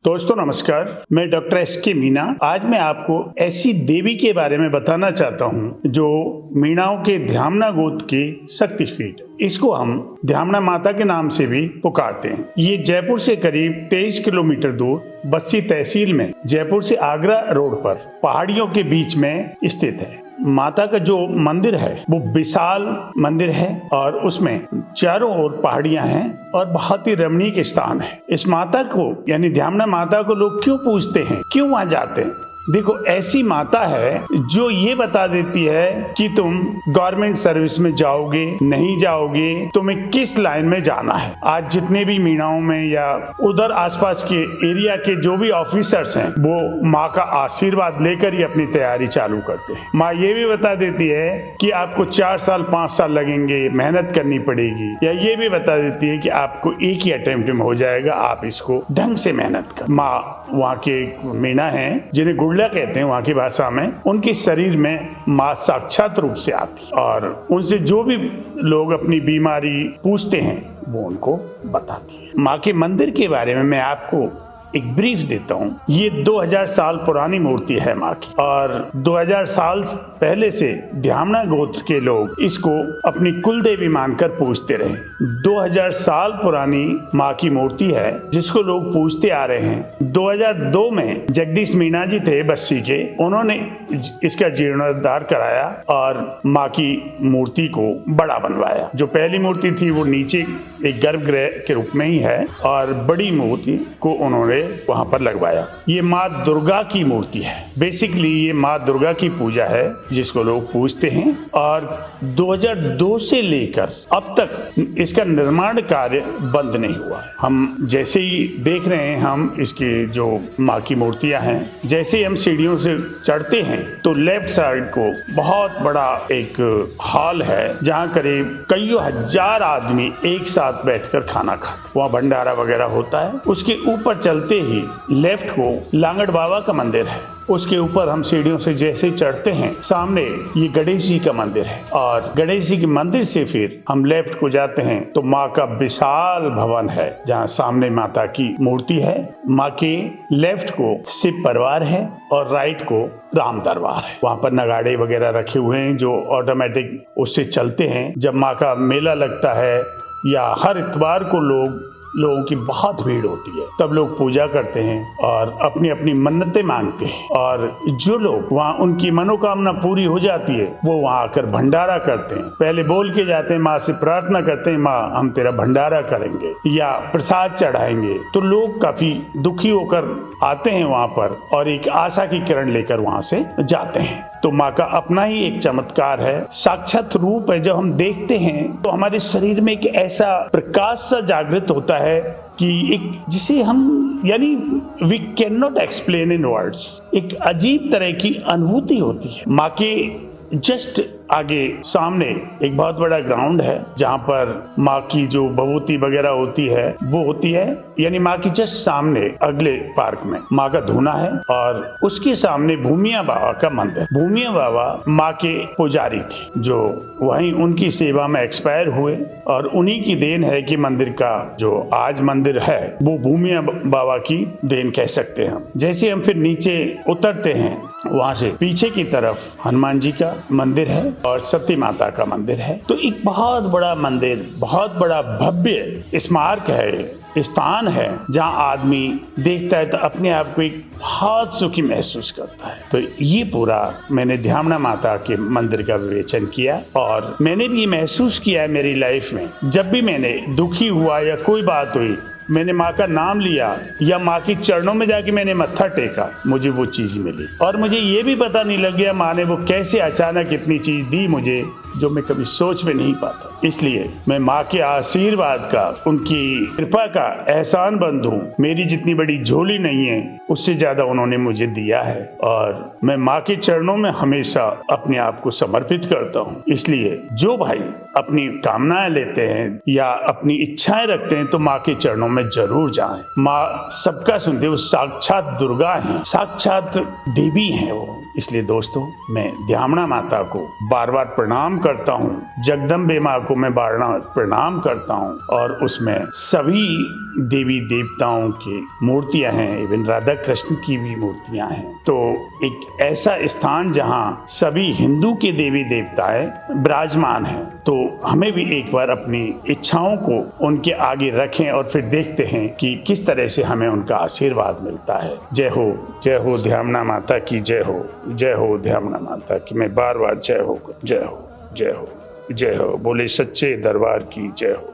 दोस्तों नमस्कार, मैं डॉक्टर एस.के. मीना। आज मैं आपको ऐसी देवी के बारे में बताना चाहता हूँ जो मीणाओं के ध्यामना गोत्र की शक्तिपीठ, इसको हम ध्यामना माता के नाम से भी पुकारते हैं। ये जयपुर से करीब 23 किलोमीटर दूर बस्सी तहसील में जयपुर से आगरा रोड पर पहाड़ियों के बीच में स्थित है। माता का जो मंदिर है वो विशाल मंदिर है और उसमें चारों ओर पहाड़ियां हैं और बहुत ही रमणीक स्थान है। इस माता को यानी ध्यामना माता को लोग क्यों पूजते हैं, क्यों वहां जाते हैं? देखो, ऐसी माता है जो ये बता देती है कि तुम गवर्नमेंट सर्विस में जाओगे नहीं जाओगे, तुम्हें किस लाइन में जाना है। आज जितने भी मीणाओं में या उधर आसपास के एरिया के जो भी ऑफिसर्स हैं वो माँ का आशीर्वाद लेकर ही अपनी तैयारी चालू करते हैं। माँ ये भी बता देती है कि आपको 4 साल 5 साल लगेंगे, मेहनत करनी पड़ेगी, या ये भी बता देती है कि आपको एक ही अटेम्प्ट में हो जाएगा, आप इसको ढंग से मेहनत कर। माँ वहाँ के मीणा हैं जिन्हें गुड़ला कहते हैं वहाँ की भाषा में, उनके शरीर में माँ साक्षात रूप से आती और उनसे जो भी लोग अपनी बीमारी पूछते हैं वो उनको बताती है। माँ के मंदिर के बारे में मैं आपको एक ब्रीफ देता हूँ। ये 2000 साल पुरानी मूर्ति है माँ की और 2000 साल पहले से ध्यामना गोत्र के लोग इसको अपनी कुल देवी मानकर पूजते रहे। 2000 साल पुरानी माँ की मूर्ति है जिसको लोग पूजते आ रहे हैं। 2002 में जगदीश मीना जी थे बस्सी के, उन्होंने इसका जीर्णोद्धार कराया और माँ की मूर्ति को बड़ा बनवाया। जो पहली मूर्ति थी वो नीचे एक गर्भगृह के रूप में ही है और बड़ी मूर्ति को उन्होंने वहां पर लगवाया। ये माँ दुर्गा की मूर्ति है। बेसिकली ये माँ दुर्गा की पूजा है जिसको लोग पूजते हैं और 2002 से लेकर अब तक इसका निर्माण कार्य बंद नहीं हुआ है। हम जैसे ही देख रहे हैं, हम इसके जो माँ की मूर्तियां हैं, जैसे ही हम सीढ़ियों से चढ़ते हैं तो लेफ्ट साइड को बहुत बड़ा एक हॉल है जहाँ करीब कई हजार आदमी एक साथ बैठकर खाना खाते, वहाँ भंडारा वगैरह होता है। उसके ऊपर चलते ही लेफ्ट को लांगड़ बाबा का मंदिर है। उसके ऊपर हम सीढ़ियों से जैसे चढ़ते हैं सामने ये गणेश जी का मंदिर है और गणेश जी के मंदिर से फिर हम लेफ्ट को जाते हैं तो माँ का विशाल भवन है जहाँ सामने माता की मूर्ति है। माँ के लेफ्ट को शिव परिवार है और राइट को राम दरबार है। वहाँ पर नगाड़े वगैरह रखे हुए हैं जो ऑटोमेटिक उससे चलते हैं। जब माँ का मेला लगता है या हर इतवार को लोगों की बहुत भीड़ होती है, तब लोग पूजा करते हैं और अपनी अपनी मन्नतें मांगते हैं और जो लोग वहाँ उनकी मनोकामना पूरी हो जाती है वो वहाँ आकर भंडारा करते हैं। पहले बोल के जाते हैं, माँ से प्रार्थना करते हैं, माँ हम तेरा भंडारा करेंगे या प्रसाद चढ़ाएंगे। तो लोग काफी दुखी होकर आते हैं वहाँ पर और एक आशा की किरण लेकर वहाँ से जाते हैं। तो माँ का अपना ही एक चमत्कार है, साक्षात रूप है। जब हम देखते हैं तो हमारे शरीर में एक ऐसा प्रकाश सा जागृत होता है कि एक जिसे हम यानी we can not explain in words, एक अजीब तरह की अनुभूति होती है। माँ के जस्ट आगे सामने एक बहुत बड़ा ग्राउंड है जहाँ पर माँ की जो भभूति वगैरह होती है वो होती है, यानी माँ की जस्ट सामने अगले पार्क में माँ का धूना है और उसके सामने भूमिया बाबा का मंदिर। भूमिया बाबा माँ के पुजारी थे जो वहीं उनकी सेवा में एक्सपायर हुए और उन्हीं की देन है कि मंदिर का जो आज मंदिर है वो भूमिया बाबा की देन कह सकते हैं। जैसे हम फिर नीचे उतरते हैं वहां से पीछे की तरफ हनुमान जी का मंदिर है और सती माता का मंदिर है। तो एक बहुत बड़ा मंदिर, बहुत बड़ा भव्य स्मारक है, स्थान है जहाँ आदमी देखता है तो अपने आप को एक बहुत सुखी महसूस करता है। तो ये पूरा मैंने ध्यामना माता के मंदिर का विवेचन किया और मैंने भी ये महसूस किया है मेरी लाइफ में। जब भी मैंने दुखी हुआ या कोई बात हुई, मैंने माँ का नाम लिया या माँ की चरणों में जाके मैंने मत्था टेका, मुझे वो चीज मिली और मुझे ये भी पता नहीं लग गया माँ ने वो कैसे अचानक इतनी चीज दी मुझे जो मैं कभी सोच में नहीं पाता। इसलिए मैं माँ के आशीर्वाद का, उनकी कृपा का एहसान बंद हूँ। मेरी जितनी बड़ी झोली नहीं है उससे ज्यादा उन्होंने मुझे दिया है और मैं माँ के चरणों में हमेशा अपने आप को समर्पित करता हूँ। इसलिए जो भाई अपनी कामनाएं लेते हैं या अपनी इच्छाएं रखते हैं तो माँ के चरणों में जरूर जाएं। माँ सबका सुनते, वो साक्षात दुर्गा हैं, साक्षात देवी हैं वो। इसलिए दोस्तों, मैं ध्यामना माता को बार बार प्रणाम करता हूँ, जगदम्बे माँ को मैं बार बार प्रणाम करता हूँ, और उसमें सभी देवी देवताओं की मूर्तियां हैं, इवन राधा कृष्ण की भी मूर्तियां हैं। तो एक ऐसा स्थान जहाँ सभी हिंदू के देवी देवताएं विराजमान हैं, तो हमें भी एक बार अपनी इच्छाओं को उनके आगे रखें और फिर देखते हैं कि किस तरह से हमें उनका आशीर्वाद मिलता है। जय हो ध्यामना माता की, जय हो ध्यामना माता की। मैं बार बार जय हो, जय हो, जय हो, जय हो, बोले सच्चे दरबार की जय हो।